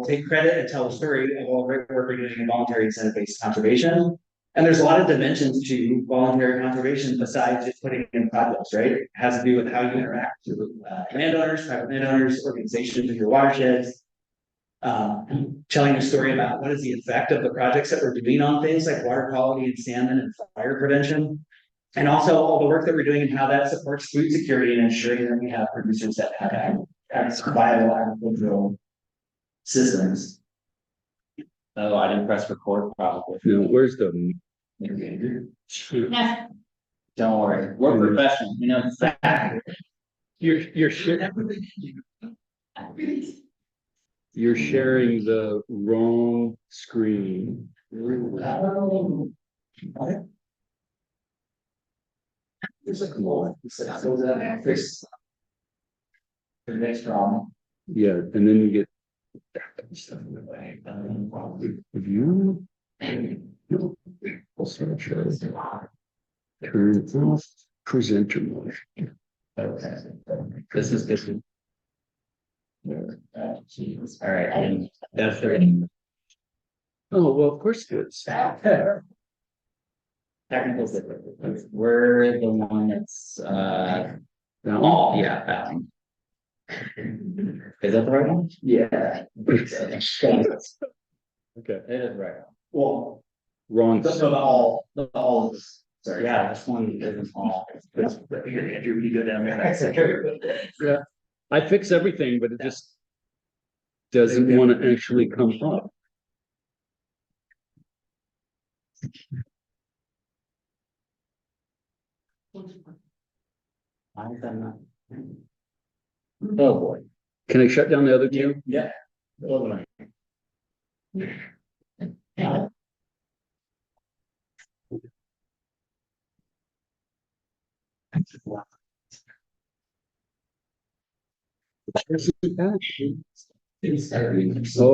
take credit and tell the story of all the great work we're doing in voluntary incentive-based conservation. And there's a lot of dimensions to voluntary conservation besides just putting in projects, right? It has to do with how you interact with landowners, private landowners, organizations in your watersheds. Telling a story about what is the effect of the projects that we're doing on things like water quality and salmon and fire prevention. And also all the work that we're doing and how that supports food security and ensuring that we have producers that have viable agricultural systems. Oh, I didn't press record probably. No, where's the? Don't worry, we're professional. You know, You're sharing the wrong screen. There's like more. The next problem. Yeah, and then you get view. No, also show. Turn off presenter mode. okay. This is good. All right, and that's the Oh, well, of course it is. technical difficulties. We're the one that's That one? oh yeah, that one. Is that the right one? Yeah. Okay. It is the right one. Well, Wrong. the all is, sorry. Yeah, this one isn't all. You go down there. Yeah, I fix everything, but it just doesn't want to actually come up. Why is that not? Oh boy. Can I shut down the other two? Yeah. Oh,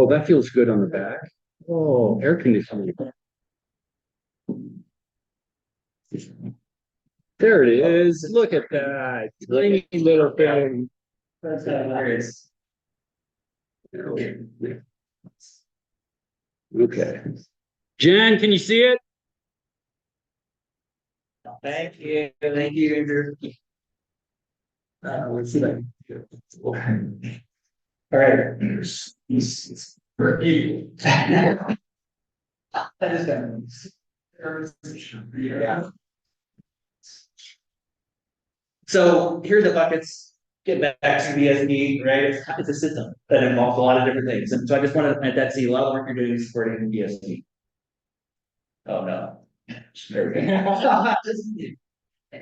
that feels good on the back. Oh, air conditioning. There it is. Look at that tiny little thing. That's hilarious. Okay. Jen, can you see it? Thank you, Andrew. Let's see that. All right. For you. That is done. Yeah. So here's the buckets. Get back to BSD, right? It's a system that involves a lot of different things. And so I just wanted to plant that seed. A lot of work you're doing is supporting BSD. Oh no.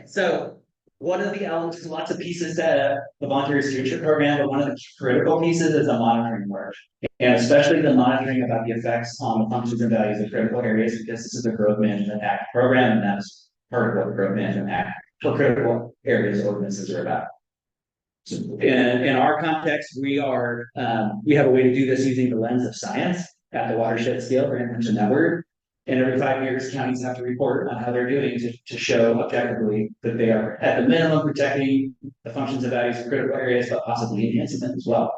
So one of the elements, lots of pieces to the voluntary stewardship program, but one of the critical pieces is the monitoring work. And especially the monitoring about the effects on the functions and values of critical areas, because this is the Growth Management Act program, and that's part of what the Growth Management Act for critical areas ordinances are about. So in our context, we have a way to do this using the lens of science at the watershed scale. Brandon mentioned that word. And every 5 years, counties have to report on how they're doing to show objectively that they are at the minimum protecting the functions and values of critical areas, but possibly enhancing them as well.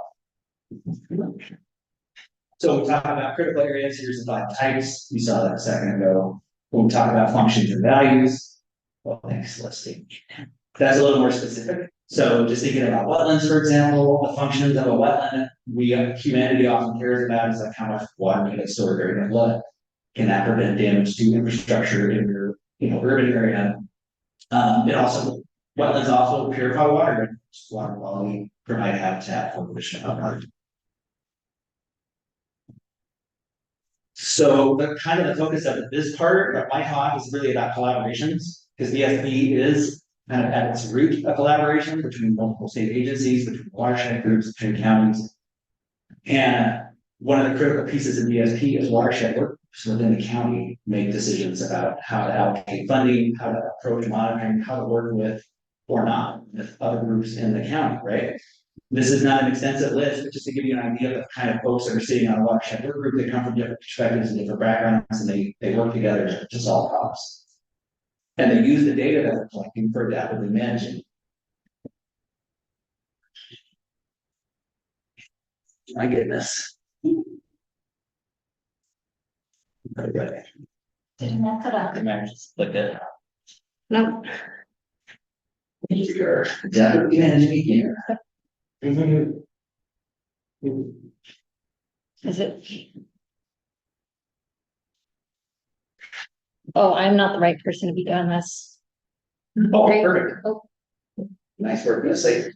So we talk about critical areas. Here's the 5 types. We saw that a second ago. When we talk about functions and values, well, thanks, Leslie. That's a little more specific. So just thinking about wetlands, for example, the functions of a wetland, humanity often cares about is like how much water can it store during a flood. Can that prevent damage to infrastructure in your urban area? Wetlands also purify water, water quality, provide habitat for fish and wildlife. So the kind of the focus of this part of my talk is really about collaborations, because VSB is kind of at its root a collaboration between multiple state agencies, between watershed groups, between counties. And one of the critical pieces in VSP is watershed work. So within the county, make decisions about how to allocate funding, how to approach monitoring, how to work with or not with other groups in the county, right? This is not an extensive list, but just to give you an idea of the kind of folks that are sitting on a watershed work group. They come from different perspectives and different backgrounds, and they work together to solve problems. And they use the data that they're collecting for adaptively managing. My goodness. Didn't that cut off? I might just look at. No. You're definitely managing here. Is it? Oh, I'm not the right person to be doing this. Oh, Great. perfect. Oh, Nice work, Leslie.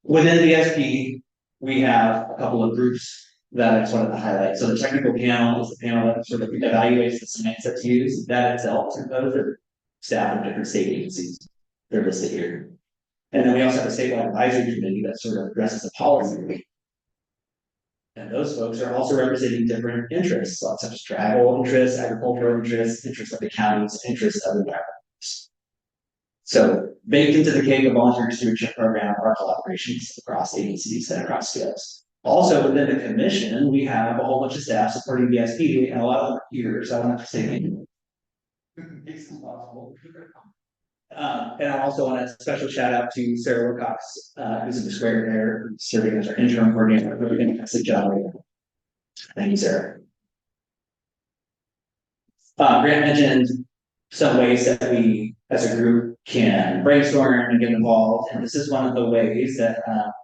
Within the SP, we have a couple of groups that I just wanted to highlight. So the technical panel is the panel that sort of evaluates the science that's used. That itself is composed of staff of different state agencies. They're listed here. And then we also have a statewide advisory committee that sort of addresses the policy. And those folks are also representing different interests, such as tribal interests, agricultural interests, interests of the counties, interests of the environment. So baked into the cake of volunteer stewardship program are collaborations across agencies and across scales. Also within the commission, we have a whole bunch of staff supporting BSP and a lot of them are here, so I want to say thank you. And I also want a special shout out to Sarah Wilcox, who's in the square there, serving as our interim coordinator. Really fantastic job. Thank you, Sarah. Grant mentioned some ways that we, as a group, can brainstorm and get involved. And this is one of the ways that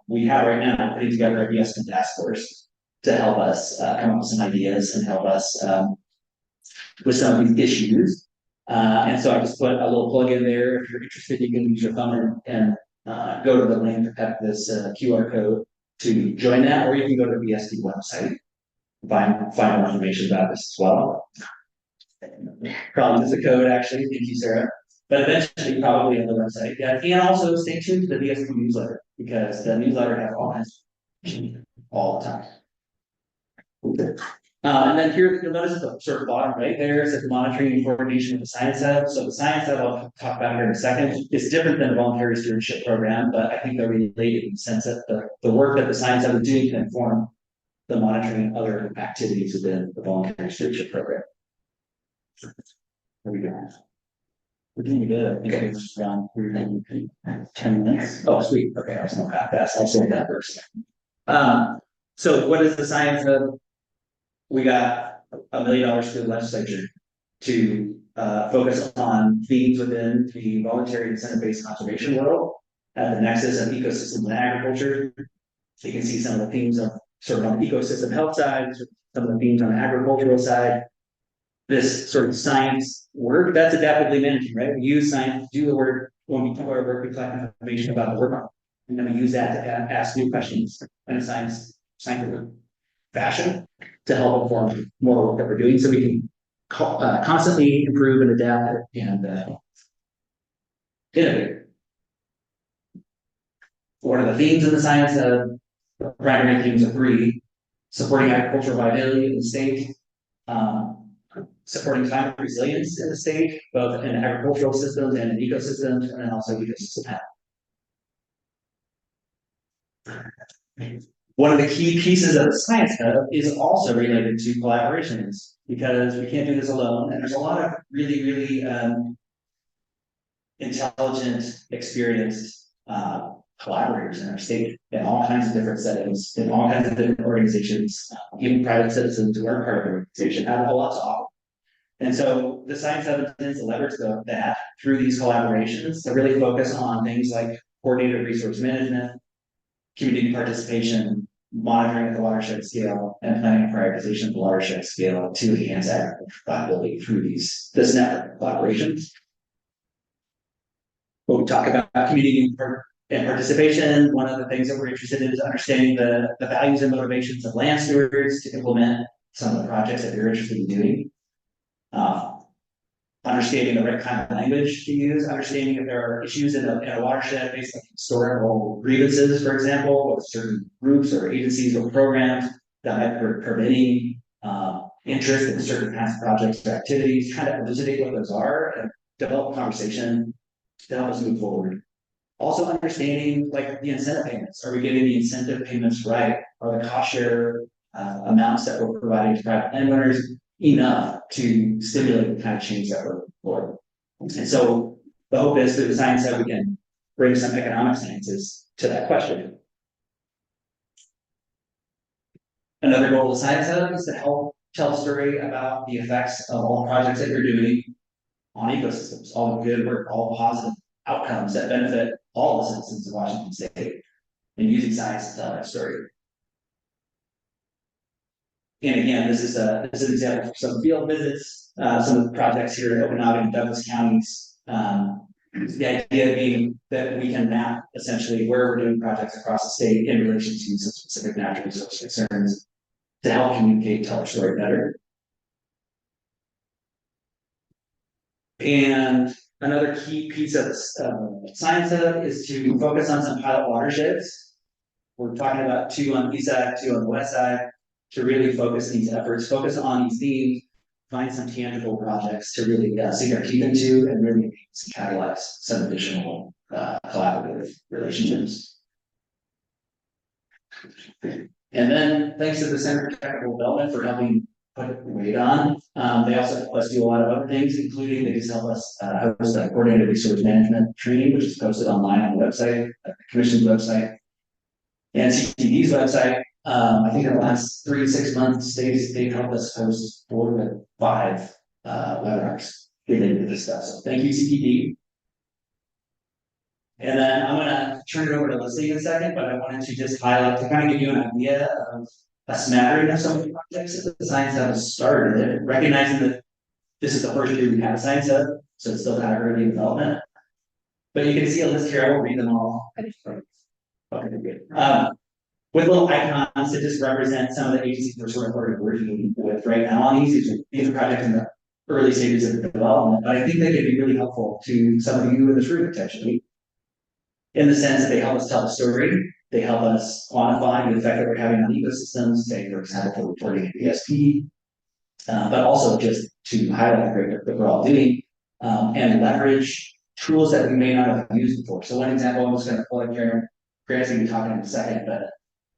we have right now, putting together a BSP task force to help us come up with some ideas and help us with some of these issues. And so I just put a little plug in there. If you're interested, you can use your phone and go to the link at this QR code to join that, or you can go to the BSD website, find more information about this as well. Probably just a code, actually. Thank you, Sarah. But eventually, probably on the website. Yeah, and also stay tuned to the BSD newsletter because the newsletter has all kinds of all the time. And then here, you'll notice the sort of bottom right there is the monitoring and coordination of the Science Hub. So the Science Hub I'll talk about here in a second. It's different than the voluntary stewardship program, but I think they're related in the sense that the work that the Science Hub is doing can inform the monitoring and other activities within the voluntary stewardship program. There we go. We're doing good. I think Okay. it's just gone through 10 minutes. Oh, sweet. Okay, I was not that fast. I'll say that first. So what is the Science Hub? We got $1 million to the legislature to focus on themes within the voluntary incentive-based conservation world at the nexus of ecosystem and agriculture. So you can see some of the themes of sort of on the ecosystem health side, some of the themes on the agricultural side. This sort of science work, that's adaptively managing, right? We use science to do the work when we do our work, we collect information about the work, and then we use that to ask new questions in a scientific fashion to help inform more work that we're doing, so we can constantly improve and adapt and innovate. What are the themes in the Science Hub? The primary themes are 3: supporting agricultural viability in the state, supporting climate resilience in the state, both in agricultural systems and in ecosystems, and then also ecosystem health. One of the key pieces of the Science Hub is also related to collaborations, because we can't do this alone. And there's a lot of really, really intelligent, experienced collaborators in our state in all kinds of different settings, in all kinds of different organizations, even private citizens who aren't part of the organization have a lot to offer. And so the Science Hub intends to leverage that through these collaborations to really focus on things like coordinated resource management, community participation, monitoring at the watershed scale, and planning and prioritization at the watershed scale to enhance agricultural viability through this network of collaborations. When we talk about community and participation, one of the things that we're interested in is understanding the values and motivations of land stewards to implement some of the projects that you're interested in doing. Understanding the right kind of language to use, understanding if there are issues in a watershed based on historical grievances, for example, with certain groups or agencies or programs that might be preventing interest in certain kinds of projects or activities, trying to elucidate what those are and develop a conversation to help us move forward. Also understanding like the incentive payments. Are we getting the incentive payments right? Are the cost share amounts that we're providing to private landowners enough to stimulate the kind of change that we're looking for? And so the hope is through the Science Hub we can bring some economic sciences to that question. Another goal of the Science Hub is to help tell a story about the effects of all the projects that you're doing on ecosystems, all the good work, all the positive outcomes that benefit all the citizens of Washington State, and using science to tell that story. And again, this is an example of some field visits, some of the projects here in Okanagan and Douglas counties. The idea being that we can map essentially where we're doing projects across the state in relation to some specific natural resource concerns to help communicate, tell our story better. And another key piece of Science Hub is to focus on some pilot watersheds. We're talking about 2 on the east side, 2 on the west side, to really focus these efforts, focus on these themes, find some tangible projects to really sink our teeth into and really catalyze some additional collaborative relationships. And then thanks to the Center for Technical Development for helping put weight on. They also help us do a lot of other things, including they just help us host a coordinated resource management training, which is posted online on the website, the Commission's website, and CTD's website. I think in the last 3 to 6 months, they've helped us host 4 to 5 webinars related to this stuff. So thank you, CTD. And then I'm gonna turn it over to Leslie in a second, but I wanted to just highlight to kind of give you an idea of a smattering of some of the projects that the Science Hub has started, recognizing that this is the first year we've had a Science Hub, so it's still kind of early development. But you can see a list here. I won't read them all. Okay, good. With little icons that just represent some of the agencies we're sort of working with right now on these. These are projects in the early stages of development, but I think they could be really helpful to some of you in this room potentially, in the sense that they help us tell the story. They help us quantify the effect that we're having on ecosystems, say, for example, for reporting at BSP, but also just to highlight the great work that we're all doing and leverage tools that we may not have used before. So one example, I'm just going to pull up here. Grant's going to be talking in a second, but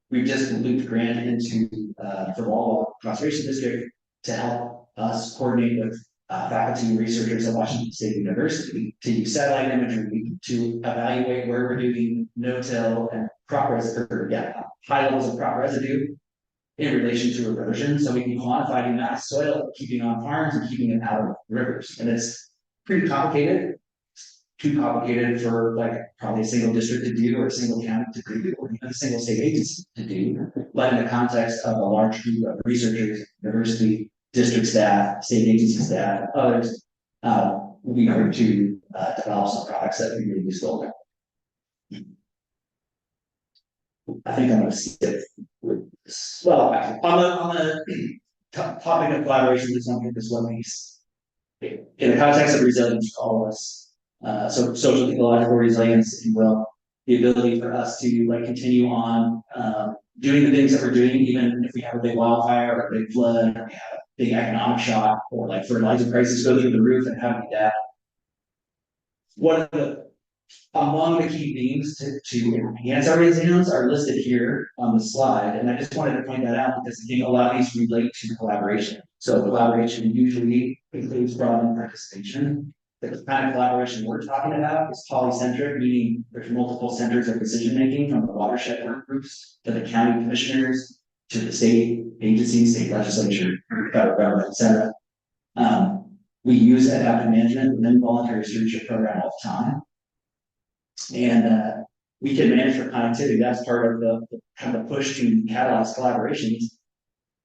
we've just looped Grant into the Walla Conservation District to help us coordinate with faculty and researchers at Washington State University to use satellite imagery to evaluate where we're doing no-till and crop residue, high levels of crop residue in relation to erosion, so we can quantify the amount of soil that we're keeping on farms and keeping it out of rivers. And it's pretty complicated. Too complicated for like probably a single district to do or a single county to do or even a single state agency to do, but in the context of a large group of researchers, university, district staff, state agency staff, others, we are to develop some products that we really useful. I think I'm going to skip. Well, on the topic of collaboration, let's not get this one piece. In the context of resilience for all of us, so social ecological resilience, if you will, the ability for us to like continue on doing the things that we're doing, even if we have a big wildfire or a big flood, or we have a big economic shock, or like fertilizer prices go through the roof and how do we adapt. One of the among the key themes to enhance our resilience are listed here on the slide, and I just wanted to point that out because I think a lot of these relate to collaboration. So collaboration usually includes broad participation. The kind of collaboration we're talking about is polycentric, meaning there's multiple centers of decision making, from the watershed work groups to the county commissioners to the state agencies, state legislature, federal government, etc. We use adaptive management within voluntary stewardship program all the time. And we can manage for connectivity. That's part of the kind of push to catalyze collaborations,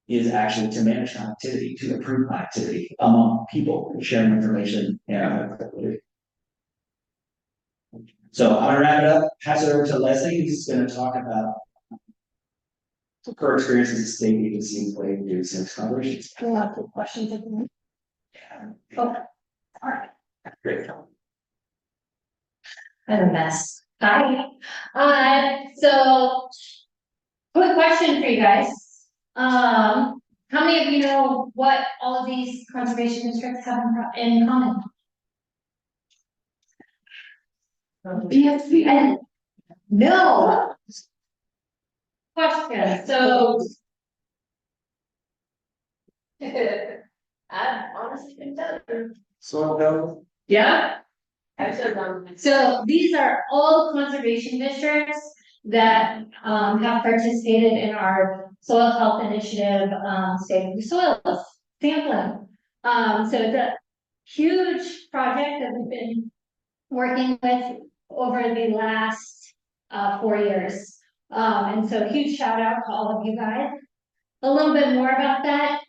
is actually to manage connectivity, to improve connectivity among people, sharing information. So I'm gonna wrap it up, pass it over to Leslie, who's gonna talk about her experiences as a state agency employee doing science collaborations. Lots of questions at the moment. Oh, all right. Great. I'm a mess. Hi. So quick question for you guys. How many of you know what all of these conservation districts have in common? BSP. No. Question. So I honestly can tell you. So Yeah. So these are all conservation districts that have participated in our soil health initiative, safe soils sampling. So it's a huge project that we've been working with over the last 4 years. And so huge shout out to all of you guys. A little bit more about that.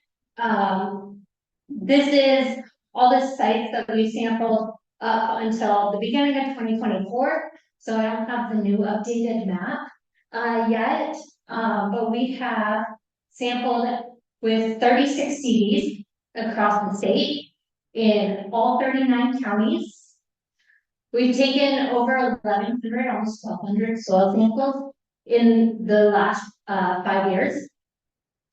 This is all the sites that we sampled up until the beginning of 2024. So I don't have the new updated map yet, but we have sampled with 36 CDs across the state in all 39 counties. We've taken over 1,100, almost 1,200 soil samples in the last 5 years.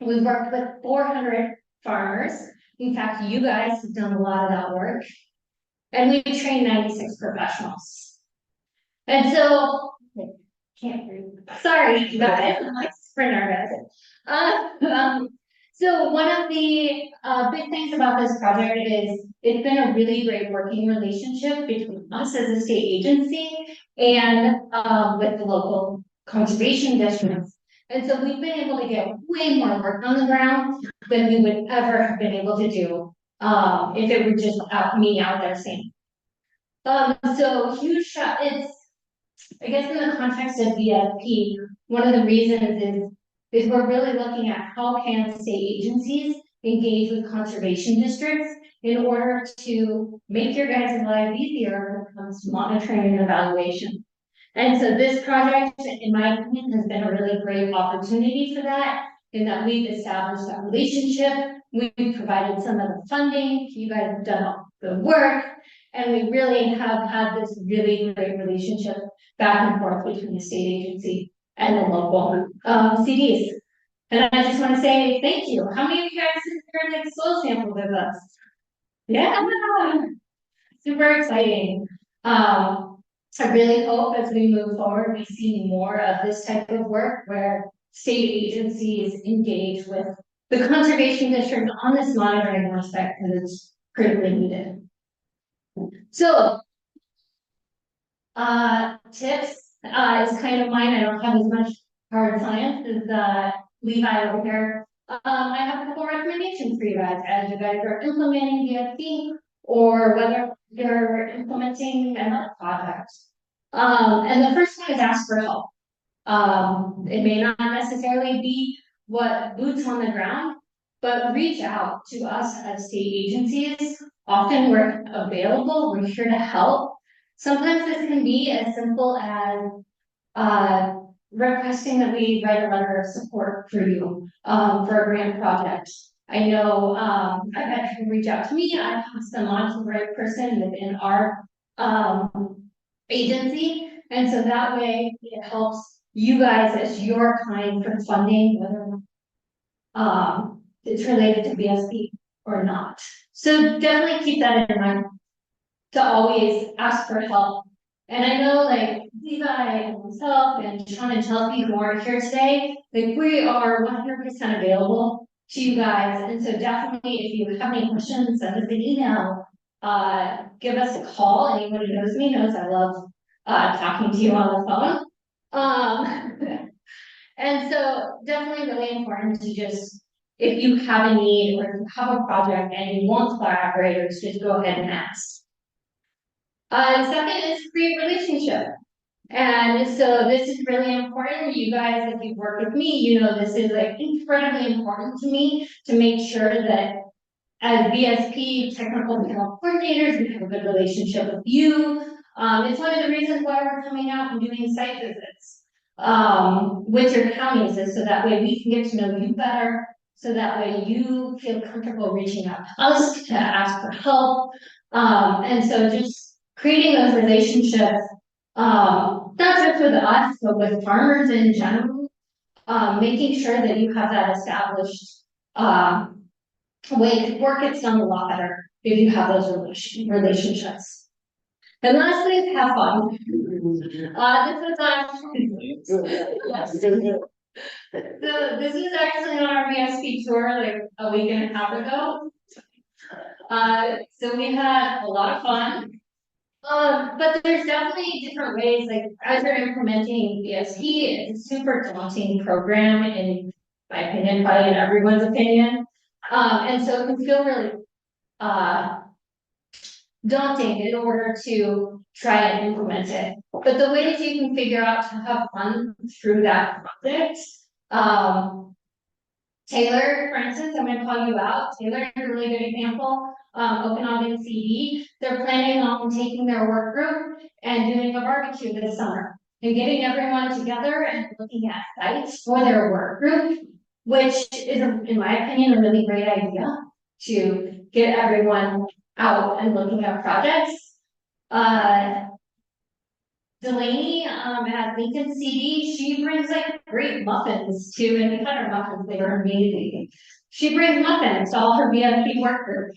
We've worked with 400 farmers. In fact, you guys have done a lot of that work. And we trained 96 professionals. And so, can't breathe. Sorry, you guys, I'm like super nervous. So one of the big things about this project is it's been a really great working relationship between us as a state agency and with the local conservation districts. And so we've been able to get way more work on the ground than we would ever have been able to do if it were just me out there saying. So huge shot, it's, I guess in the context of VFP, one of the reasons is we're really looking at how can state agencies engage with conservation districts in order to make your guys' life easier when it comes to monitoring and evaluation. And so this project, in my opinion, has been a really great opportunity for that, in that we've established that relationship, we've provided some of the funding, you guys have done all the work, and we really have had this really great relationship back and forth between the state agency and the local CDs. And I just want to say thank you. How many of you guys are like soil sample with us? Yeah, super exciting. I really hope as we move forward, we see more of this type of work where state agencies engage with the conservation district on this monitoring aspect that is critically needed. So, tips is kind of mine. I don't have as much hard science as Levi over here. I have a couple recommendations for you guys as you guys are implementing VFP or whether you're implementing another project. And the first one is ask for help. It may not necessarily be what boots on the ground, but reach out to us as state agencies. Often we're available, we're here to help. Sometimes this can be as simple as requesting that we write a letter of support for you for a grant project. I know I've had people reach out to me, I pass them on to the right person within our agency, and so that way it helps you guys as you're applying for funding, whether it's related to BSP or not. So definitely keep that in mind to always ask for help. And I know like Levi and myself and Sean and Chelsea who aren't here today, like we are 100% available to you guys. And so definitely if you have any questions, send us an email, give us a call. Anyone who knows me knows I love talking to you on the phone. And so definitely really important to just, if you have a need or if you have a project and you want collaborators, just go ahead and ask. Second is create relationship. And so this is really important. You guys, if you've worked with me, you know this is like incredibly important to me to make sure that as BSP technical panel coordinators, we have a good relationship with you. It's one of the reasons why we're coming out and doing site visits with your counties, is so that way we can get to know you better, so that way you feel comfortable reaching out to us to ask for help. And so just creating those relationships, not just with us, but with farmers in general, making sure that you have that established way, work gets done a lot better if you have those relationships. And lastly, have fun. This was actually on our VSP tour like a week and a half ago. So we had a lot of fun. But there's definitely different ways, like as you're implementing VSP, it's a super daunting program in my opinion, probably in everyone's opinion. And so it can feel really, daunting in order to try and implement it. But the ways you can figure out to have fun through that project, Taylor, for instance, I'm gonna call you out. Taylor is a really good example. Okanagan CD, they're planning on taking their work group and doing a barbecue this summer. And getting everyone together and looking at sites for their work group, which is, in my opinion, a really great idea to get everyone out and looking at projects. Delaney, at Lincoln CD, she brings like great muffins too, and the cutter muffins, they were amazing. She brings muffins to all her VFP work group.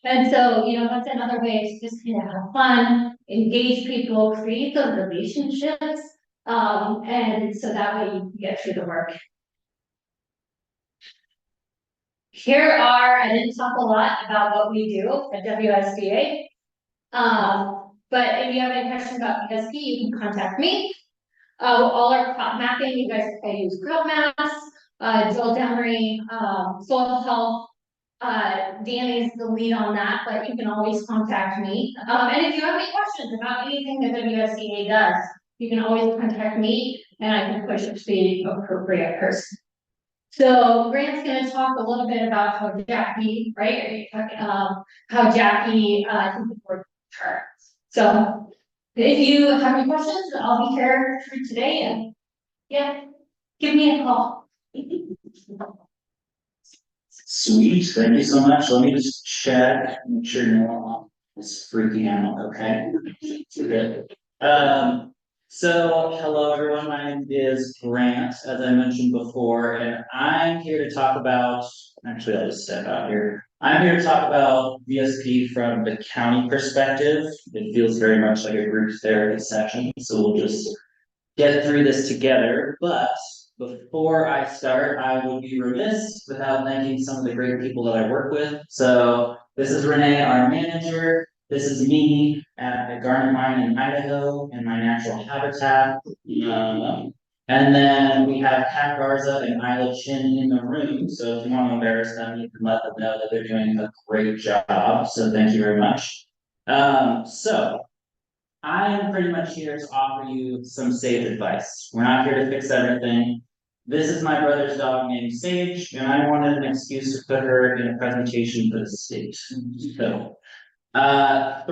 And so, you know, that's another way to just kind of have fun, engage people, create those relationships. And so that way you can get through the work. I didn't talk a lot about what we do at WSDA. But if you have any questions about PSP, you can contact me. All our crop mapping, you guys can use crop maps, Joel Demery, soil health. Danny is the lead on that, but you can always contact me. And if you have any questions about anything that WSDA does, you can always contact me and I can push it to the appropriate person. So Grant's gonna talk a little bit about how Jackie, right? Are you talking, how Jackie, can support her. So if you have any questions, I'll be here for today and yeah, give me a call. Sweet, thank you so much. Let me just check, make sure no one is freaking out, okay? Good. So hello everyone, my name is Grant, as I mentioned before, and I'm here to talk about, actually I'll just step out here. I'm here to talk about VSP from the county perspective. It feels very much like a group therapy session, so we'll just get through this together, but before I start, I would be remiss without thanking some of the great people that I work with. So this is Renee, our manager. This is me at the Garnet Mine in Idaho and my natural habitat. And then we have Pat Garza and Isla Chin in the room. So if you want to embarrass them, you can let them know that they're doing a great job. So thank you very much. So I am pretty much here to offer you some sage advice. We're not here to fix everything. This is my brother's dog named Sage, and I wanted an excuse to put her in a presentation for the state. So,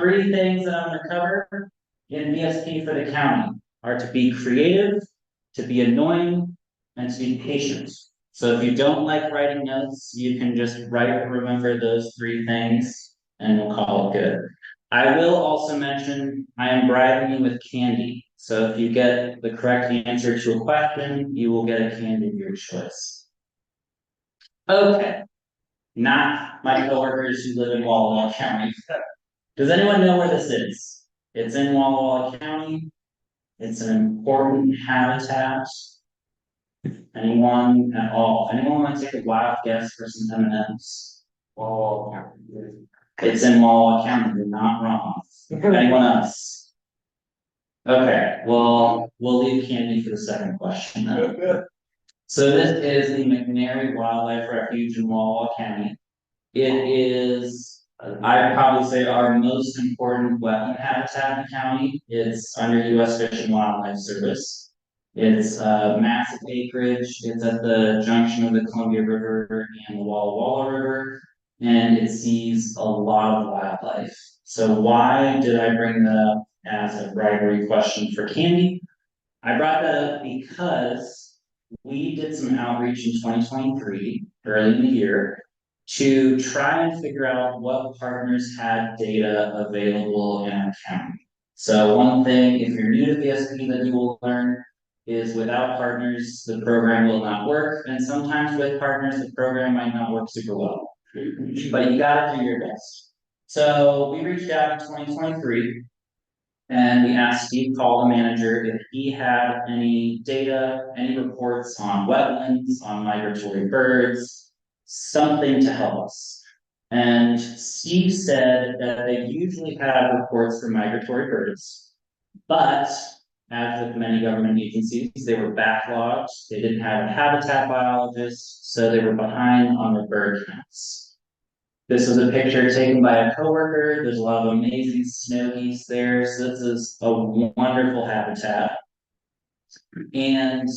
three things that I'm going to cover in VSP for the county are to be creative, to be annoying, and to be patient. So if you don't like writing notes, you can just remember those three things, and we'll call it good. I will also mention I am bribing you with candy. So if you get the correct answer to a question, you will get a candy of your choice. Okay. Not my coworkers who live in Walla Walla County. Does anyone know where this is? It's in Walla Walla County. It's an important habitat. Anyone at all? Anyone want to take a wild guess for some M&Ms? Walla Walla County. It's in Walla Walla County. You're not wrong. Anyone else? Okay, well, we'll leave candy for the second question. So this is the McNary Wildlife Refuge in Walla Walla County. It is, I'd probably say, our most important wetland habitat in the county. It's under U.S. Fish and Wildlife Service. It's massive acreage. It's at the junction of the Columbia River and the Walla Walla River, and it sees a lot of wildlife. So why did I bring that up as a bribery question for candy? I brought that up because we did some outreach in 2023, early in the year, to try and figure out what partners had data available in our county. So one thing, if you're new to VSP, that you will learn is without partners, the program will not work. And sometimes with partners, the program might not work super well. But you gotta do your best. So we reached out in 2023 and we asked Steve Call, the manager, if he had any data, any reports on wetlands, on migratory birds, something to help us. And Steve said that they usually have reports for migratory birds, but as with many government agencies, they were backlogged. They didn't have a habitat biologist, so they were behind on their bird counts. This was a picture taken by a coworker. There's a lot of amazing snow geese there. So this is a wonderful habitat. And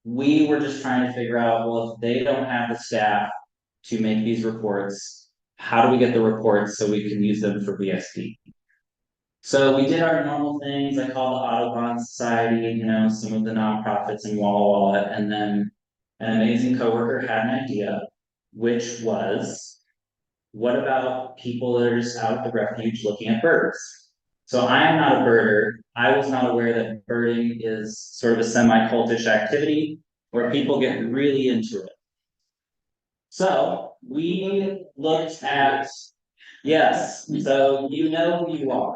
we were just trying to figure out, well, if they don't have the staff to make these reports, how do we get the reports so we can use them for WSD? So we did our normal things. I called the Audubon Society, some of the nonprofits in Walla Walla, and then an amazing coworker had an idea, which was, what about people that are just out at the refuge looking at birds? So I am not a birder. I was not aware that birding is sort of a semi-cultish activity where people get really into it. So we looked at, yes, so you know who you are.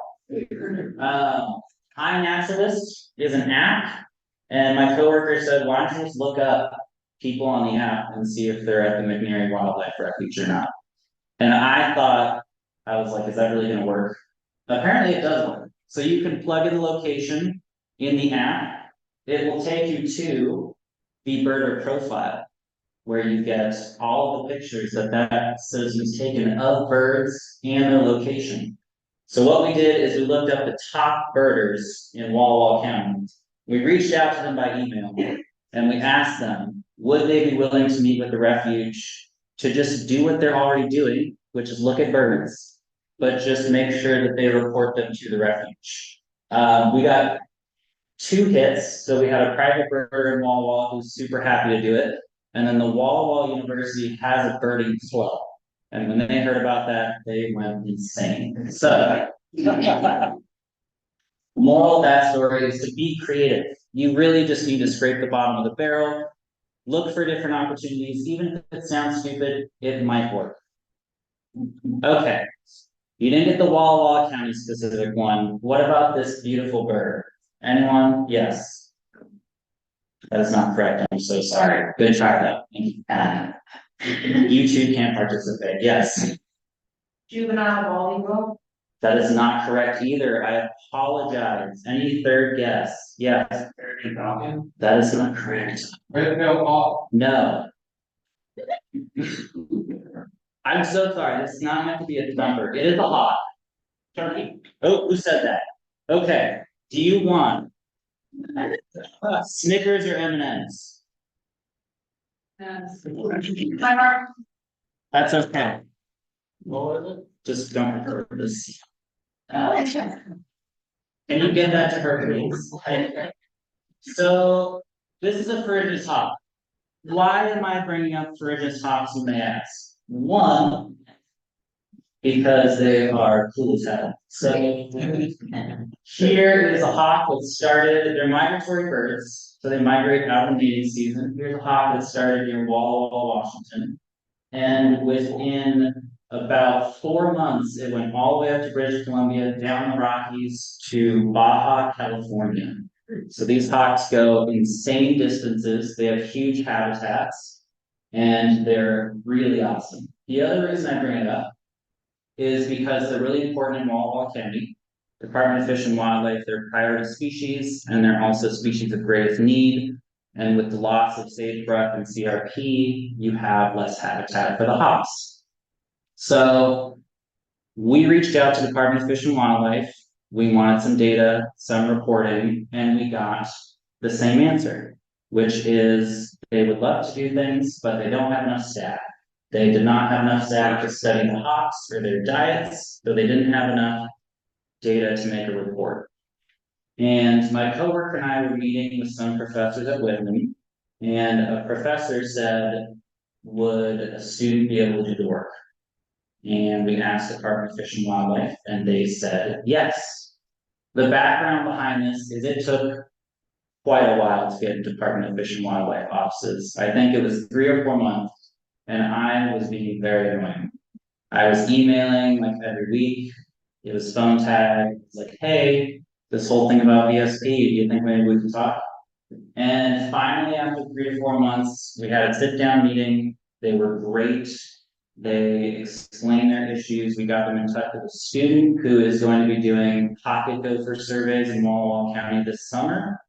iNaturalist is an app, and my coworker said, why don't you just look up people on the app and see if they're at the McNairy Wildlife Refuge or not. And I thought, I was like, is that really gonna work? Apparently it does work. So you can plug in the location in the app. It will take you to the birder profile, where you get all of the pictures that citizen has taken of birds and their location. So what we did is we looked up the top birders in Walla Walla County. We reached out to them by email and we asked them, would they be willing to meet with the refuge to just do what they're already doing, which is look at birds, but just make sure that they report them to the refuge. We got 2 hits. So we had a private birder in Walla Walla who's super happy to do it. And then the Walla Walla University has a birding club. And when they heard about that, they went insane. So, moral of that story is to be creative. You really just need to scrape the bottom of the barrel, look for different opportunities. Even if it sounds stupid, it might work. Okay, you didn't get the Walla Walla County specific one. What about this beautiful bird? Anyone? Yes. That is not correct. I'm so sorry. Good try though. You too can't participate. Yes. Juvenile volleyball. That is not correct either. I apologize. Any third guess? Yes. That is not correct. No. I'm so sorry. This is not meant to be a number. It is a hawk. Turkey. Oh, who said that? Okay. Do you want Snickers or M&Ms? That's okay. Just don't record this. Can you get that to her, please? So this is a Phrygian hawk. Why am I bringing up Phrygian hawks, you may ask? One, because they are cool as hell. So here is a hawk that started, they're migratory birds, so they migrate out in the mating season. Here's a hawk that started near Walla Walla, Washington. And within about 4 months, it went all the way up to British Columbia, down the Rockies to Baja, California. So these hawks go insane distances. They have huge habitats and they're really awesome. The other reason I bring it up is because they're really important in Walla Walla County. Department of Fish and Wildlife, they're priority species, and they're also species of greatest need. And with the loss of sagebrush and CRP, you have less habitat for the hawks. So we reached out to Department of Fish and Wildlife. We wanted some data, some reporting, and we got the same answer, which is they would love to do things, but they don't have enough staff. They did not have enough staff to study the hawks or their diets, so they didn't have enough data to make a report. And my coworker and I were meeting with some professors at Whitman, and a professor said, would a student be able to do the work? And we asked the Department of Fish and Wildlife, and they said yes. The background behind this is it took quite a while to get into Department of Fish and Wildlife offices. I think it was 3 or 4 months, and I was being very annoying. I was emailing like every week. It was phone tag. It's like, hey, this whole thing about VSP, do you think maybe we can talk? And finally, after 3 to 4 months, we had a sit-down meeting. They were great. They explain their issues. We got them in touch with a student who is going to be doing pocket gopher surveys in Walla Walla County this summer.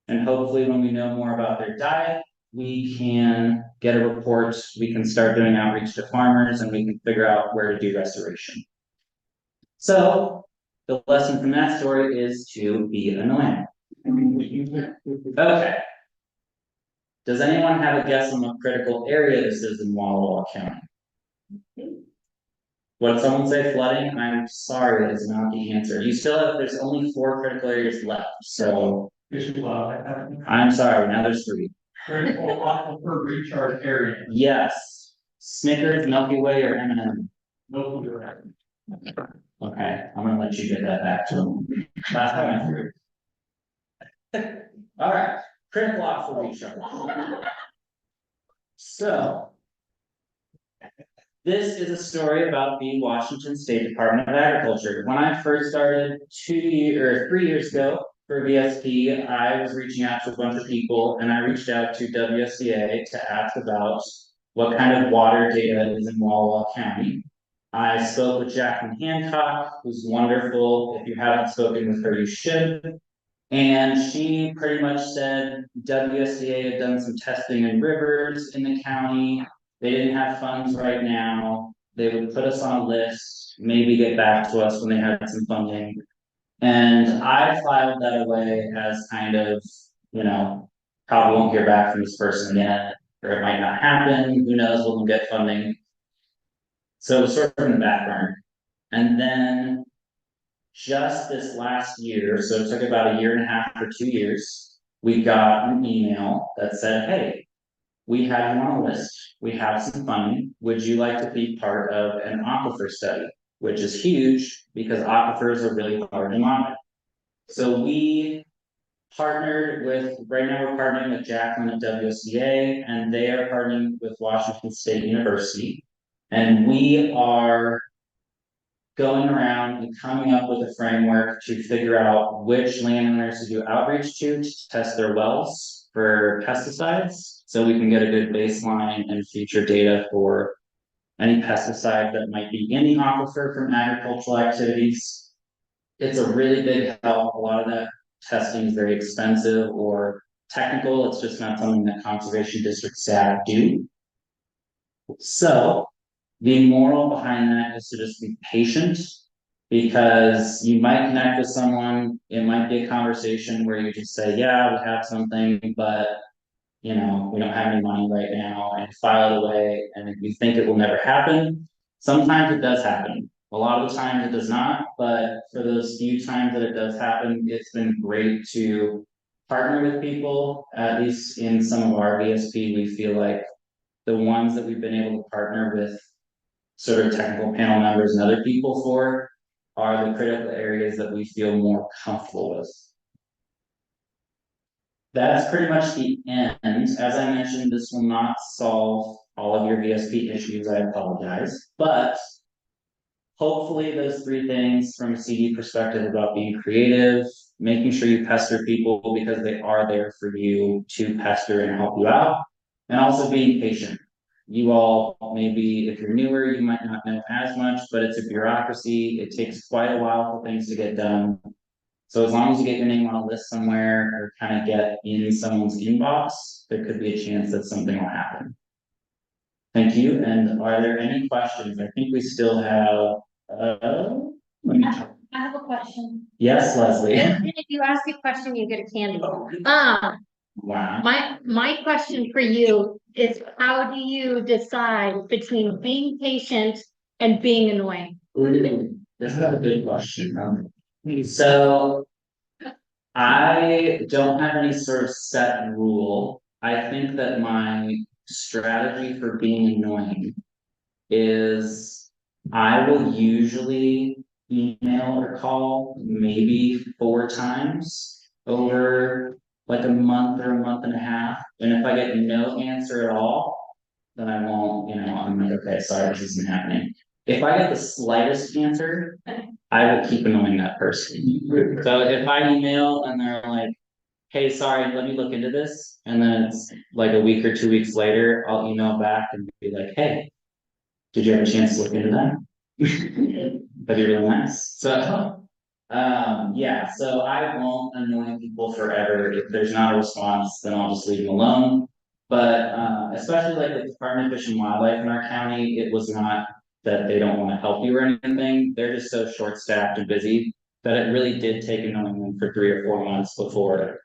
And hopefully when we know more about their diet, we can get a report, we can start doing outreach to farmers, and we can figure out where to do restoration. So the lesson from that story is to be annoying. Okay. Does anyone have a guess on what critical area this is in Walla Walla County? What did someone say, flooding? I'm sorry, that is not the answer. You still have, there's only 4 critical areas left, so. I'm sorry, now there's 3. Critical aquifer recharge area. Yes, Snickers, Milky Way, or M&M? No clue. Okay, I'm gonna let you get that back to them. Last time I threw. All right, critical aquifer recharge. So. This is a story about the Washington State Department of Agriculture. When I first started 3 years ago for VSP, I was reaching out to a bunch of people, and I reached out to WSDA to ask about what kind of water data is in Walla Walla County. I spoke with Jacqueline Hancock, who's wonderful. If you haven't spoken with her, you should. And she pretty much said WSDA had done some testing in rivers in the county. They didn't have funds right now. They would put us on a list, maybe get back to us when they had some funding. And I filed that away as kind of, probably won't hear back from this person yet, or it might not happen. Who knows when we'll get funding. So it was sort of in the back burner. And then just this last year, so it took about 1.5 or 2 years, we got an email that said, hey, we have you on a list. We have some funding. Would you like to be part of an aquifer study? Which is huge because aquifers are really hard to monitor. So we partnered with, right now we're partnering with Jacqueline at WSDA, and they are partnering with Washington State University. And we are going around and coming up with a framework to figure out which landowners to do outreach to test their wells for pesticides, so we can get a good baseline and future data for any pesticide that might be in the aquifer from agricultural activities. It's a really big help. A lot of that testing is very expensive or technical. It's just not something that conservation district staff do. So the moral behind that is to just be patient, because you might connect with someone, it might be a conversation where you just say, yeah, we have something, but we don't have any money right now, and file it away, and you think it will never happen. Sometimes it does happen. A lot of the times it does not, but for those few times that it does happen, it's been great to partner with people. At least in some of our VSP, we feel like the ones that we've been able to partner with sort of technical panel members and other people for are the critical areas that we feel more comfortable with. That's pretty much the end. As I mentioned, this will not solve all of your VSP issues, I apologize, but hopefully those 3 things from a CD perspective about being creative, making sure you pester people because they are there for you to pester and help you out, and also being patient. You all, maybe if you're newer, you might not know as much, but it's a bureaucracy. It takes quite a while for things to get done. So as long as you get your name on a list somewhere or kind of get in someone's inbox, there could be a chance that something will happen. Thank you. And are there any questions? I think we still have, let me. I have a question. Yes, Leslie. And if you ask a question, you get a candy. Wow. My question for you is, how do you decide between being patient and being annoying? Ooh, this is a good question. So I don't have any sort of set rule. I think that my strategy for being annoying is I will usually email or call maybe 4 times over like a month or a month and a half. And if I get no answer at all, then I won't, I'm like, okay, sorry, this isn't happening. If I get the slightest answer, I will keep annoying that person. So if I email and they're like, hey, sorry, let me look into this, and then it's like a week or 2 weeks later, I'll email back and be like, hey, Did you have a chance to look into that? That'd be really nice. So, yeah, so I won't annoy people forever. If there's not a response, then I'll just leave them alone. But, especially like the Department of Fish and Wildlife in our county, it was not that they don't want to help you or anything. They're just so short-staffed and busy that it really did take annoying them for 3 or 4 months before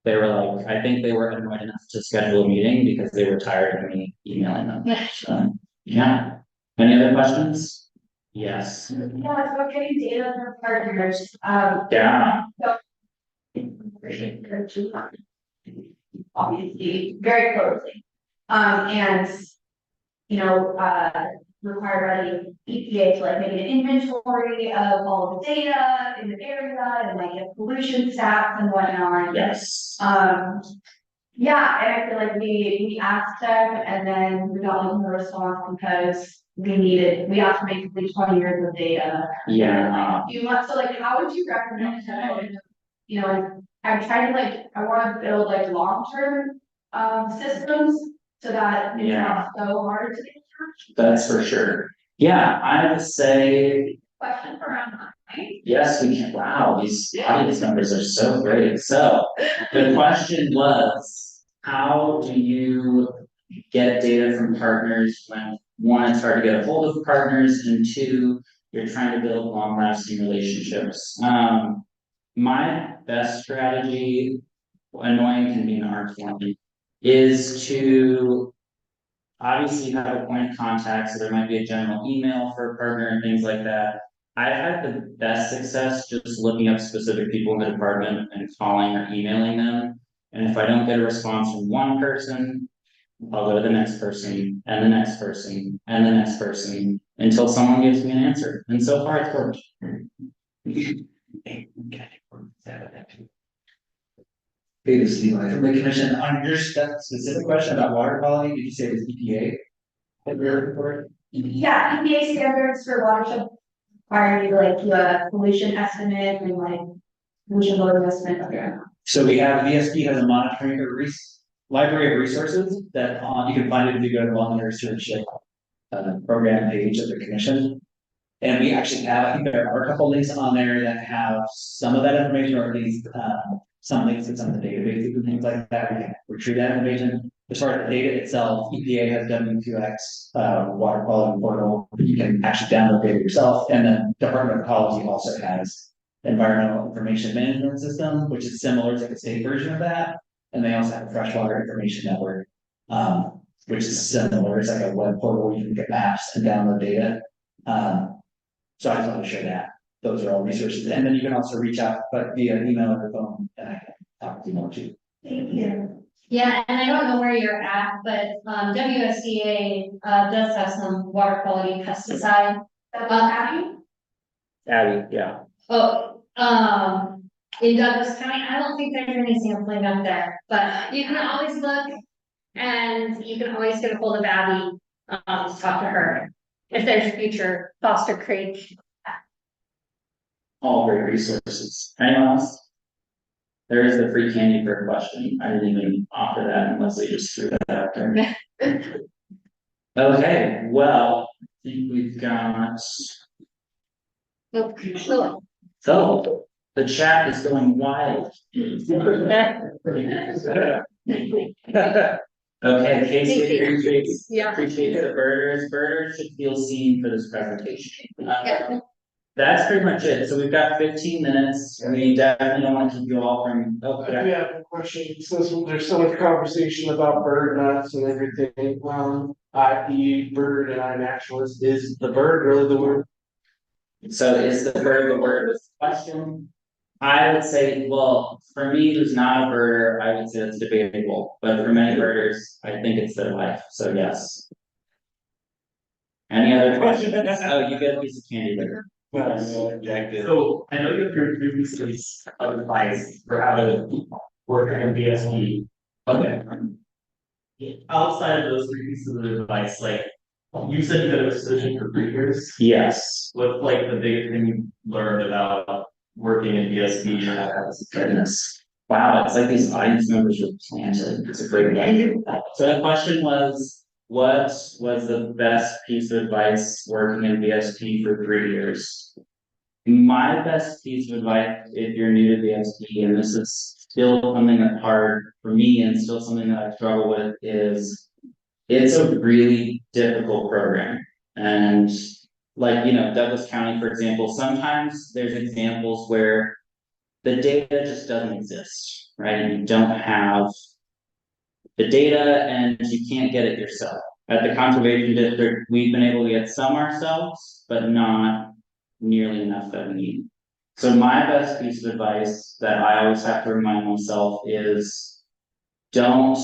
they were like, I think they were annoyed enough to schedule a meeting because they were tired of me emailing them. So, yeah. Any other questions? Yes. Yeah, so getting data from partners, Yeah. obviously, very closely. And, require by the EPA to like make an inventory of all the data in the area and like get pollution stats and whatnot. Yes. Yeah, and I feel like we asked them and then we got like no response because we have to make at least 20 years of data. Yeah. You want, so like, how would you recommend that? I'm trying to like, I wanna build like long-term, systems so that it's not so hard to get. That's for sure. Yeah, I would say, Question for online. yes, we can. Wow, these audience numbers are so great. So the question was, how do you get data from partners when one, it's hard to get a hold of partners, and two, you're trying to build long-lasting relationships? My best strategy, annoying can be an art form, is to obviously have a point of contact, so there might be a general email for a partner and things like that. I've had the best success just looking up specific people in the department and calling or emailing them. And if I don't get a response from one person, I'll go to the next person and the next person and the next person until someone gives me an answer. And so far it's worked. Hey, this is Levi from the commission. On your specific question about water quality, did you say it was EPA? That you're looking for? Yeah, EPA standards for watershed require you to like do a pollution estimate and like pollution load estimate. Okay. So we have, VSD has a monitoring library of resources that you can find it if you go to the Volunteer Stewardship program page of the commission. And we actually have, I think there are a couple links on there that have some of that information, or at least some links to some of the databases and things like that. We can retrieve that information. As far as the data itself, EPA has W2X water quality portal. You can actually download data yourself, and then Department of Ecology also has environmental information management system, which is similar to the state version of that. And they also have a freshwater information network, which is similar. It's like a web portal where you can get maps and download data. So I just want to share that. Those are all resources. And then you can also reach out, but via email or phone, and I can talk to you more too. Thank you. Yeah, and I don't know where you're at, but WSDA does have some water quality pesticide. Abby? Abby, yeah. Oh, in Douglas County, I don't think there's any sampling up there, but you can always look. And you can always get a hold of Abby, to talk to her. If there's future Foster Creek. All great resources. Anyone else? There is the free candy for a question. I didn't even offer that, and Leslie just threw that out there. Okay, well, I think we've got. So, the chat is going wild. Okay, Casey, appreciate the birders. Birders should feel seen for this presentation. That's pretty much it. So we've got 15 minutes. We definitely don't want to keep you all from. Oh, I do have a question. So there's so much conversation about bird nuts and everything. I.e. bird and I'm naturalist. Is the bird really the word? So is the bird the word with question? I would say, well, for me, who's not a birder, I would say that's debatable. But for many birders, I think it's their life. So yes. Any other questions? Oh, you get a piece of candy there. So I know you have your previously advice for how to work in BSD. Okay. Outside of those three pieces of advice, like you said you had a position for 3 years. Yes. What's like the biggest thing you learned about working in BSD? Goodness. Wow, it's like these audience members were planted. It's a great idea. So the question was, what was the best piece of advice working in VSP for 3 years? My best piece of advice, if you're new to VSP, and this is still something that's hard for me and still something that I struggle with, is it's a really difficult program. And like, Douglas County, for example, sometimes there's examples where the data just doesn't exist, right? You don't have the data and you can't get it yourself. At the conservation district, we've been able to get some ourselves, but not nearly enough that we need. So my best piece of advice that I always have to remind myself is don't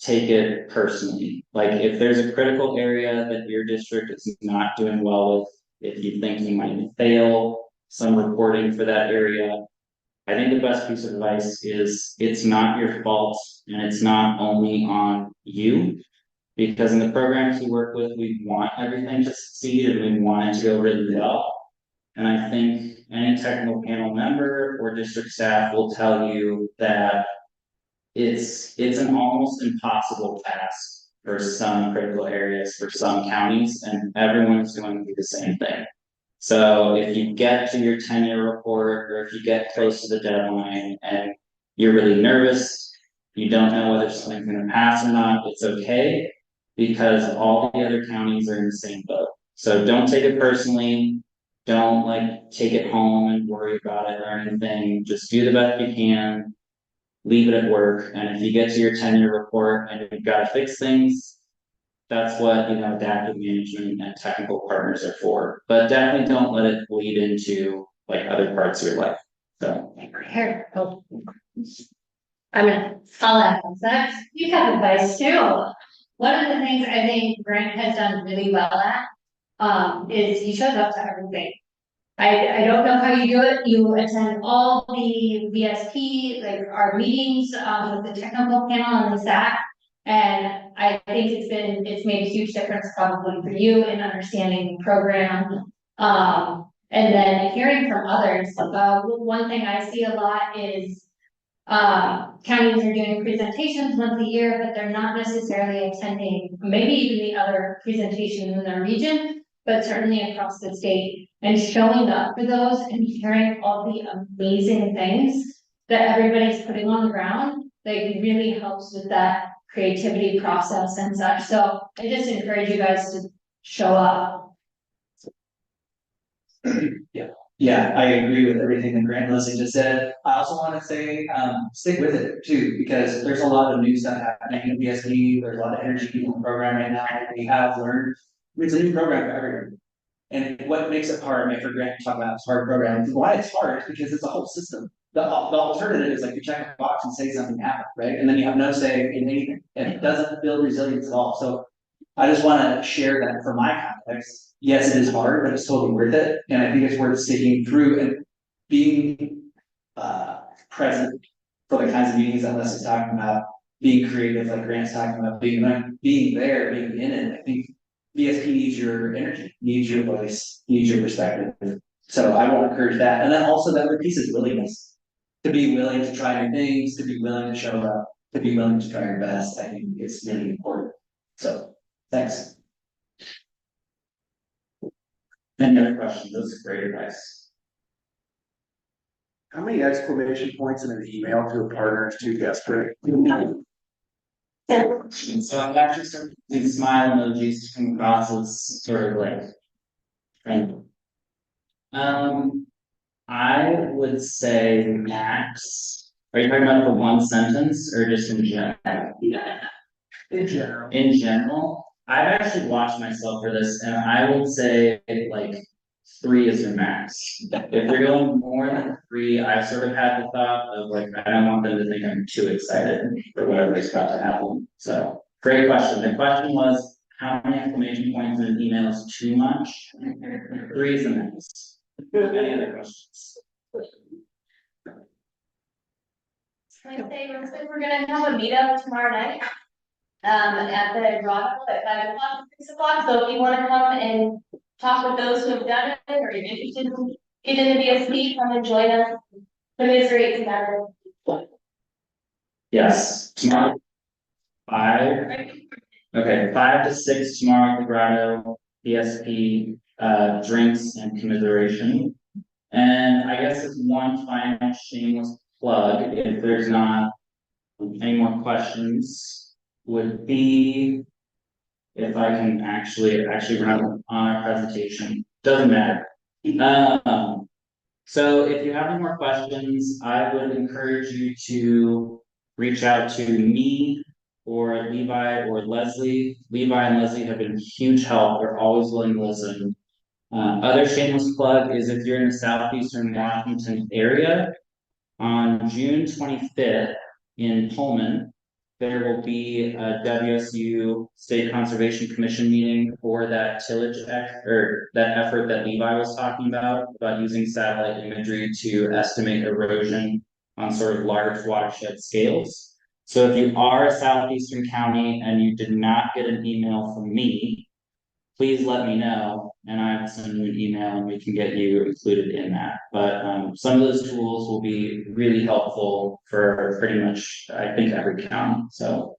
take it personally. Like if there's a critical area that your district is not doing well with, if you think you might fail some reporting for that area, I think the best piece of advice is it's not your fault and it's not only on you. Because in the programs we work with, we want everything to succeed and we want it to go really well. And I think any technical panel member or district staff will tell you that it's an almost impossible task for some critical areas, for some counties, and everyone's going to do the same thing. So if you get to your 10-year report, or if you get close to the deadline and you're really nervous, you don't know whether something's gonna pass or not, it's okay, because all the other counties are in the same boat. So don't take it personally, don't like take it home and worry about it or anything, just do the best you can, leave it at work, and if you get to your 10-year report and you've gotta fix things, that's what, adaptive management and technical partners are for, but definitely don't let it bleed into like other parts of your life, so. Here, oh. I'm gonna follow that concept. You have advice too. One of the things I think Grant has done really well at, is he shows up to everything. I don't know how you do it. You attend all the VSP, like our meetings, with the technical panel and the staff. And I think it's made a huge difference probably for you in understanding the program. And then hearing from others, one thing I see a lot is counties are doing presentations once a year, but they're not necessarily attending maybe even the other presentations in their region, but certainly across the state, and showing up for those and hearing all the amazing things that everybody's putting on the ground, like really helps with that creativity process and such. So I just encourage you guys to show up. Yeah, I agree with everything that Grant and Leslie just said. I also want to say, stick with it too, because there's a lot of new stuff happening in BSD. There's a lot of energy people in the program right now. We have learned, it's a new program for everyone. And what makes it hard, and for Grant to talk about this hard program, why it's hard is because it's a whole system. The alternative is like you check a box and say something happened, right? And then you have no say in anything, and it doesn't build resilience at all. So I just want to share that from my context. Yes, it is hard, but it's totally worth it. And I think it's worth sticking through and being present for the kinds of meetings that Leslie's talking about, being creative, like Grant's talking about, being there, being in it. I think BSP needs your energy, needs your voice, needs your perspective. So I will encourage that. And then also the other piece is willingness. To be willing to try new things, to be willing to show up, to be willing to try your best, I think it's really important. So thanks. Any other questions? This is great advice. How many exclamation points in an email to a partner is too desperate? So I've actually started using smile emojis to come across as sort of like friendly. I would say max. Are you talking about the one sentence or just in general? In general. In general, I've actually watched myself for this, and I would say like 3 is your max. If you're going more than 3, I've sort of had the thought of like, I don't want them to think I'm too excited for whatever is about to happen. So, great question. The question was, how many exclamation points in an email is too much? 3 is the max. Any other questions? Can I say real quick, we're gonna have a meetup tomorrow night. At the Rockville at 5 o'clock, 6 o'clock, so if you wanna come and talk with those who have done it, or you're interested in getting into BSP, come and join us. Commiserate together. Yes, tomorrow. 5. Okay, 5 to 6 tomorrow at the Grotto, PSP, drinks and commiseration. And I guess it's one final shameless plug, if there's not any more questions, would be if I can actually run on our presentation, doesn't matter. So if you have any more questions, I would encourage you to reach out to me or Levi or Leslie. Levi and Leslie have been huge help. They're always willing to listen. Other shameless plug is if you're in the southeastern Washington area, on June 25th in Pullman, there will be a WSU State Conservation Commission meeting for that or that effort that Levi was talking about using satellite imagery to estimate erosion on sort of large watershed scales. So if you are a southeastern county and you did not get an email from me, please let me know and I will send you an email and we can get you included in that. But some of those tools will be really helpful for pretty much, I think, every county. So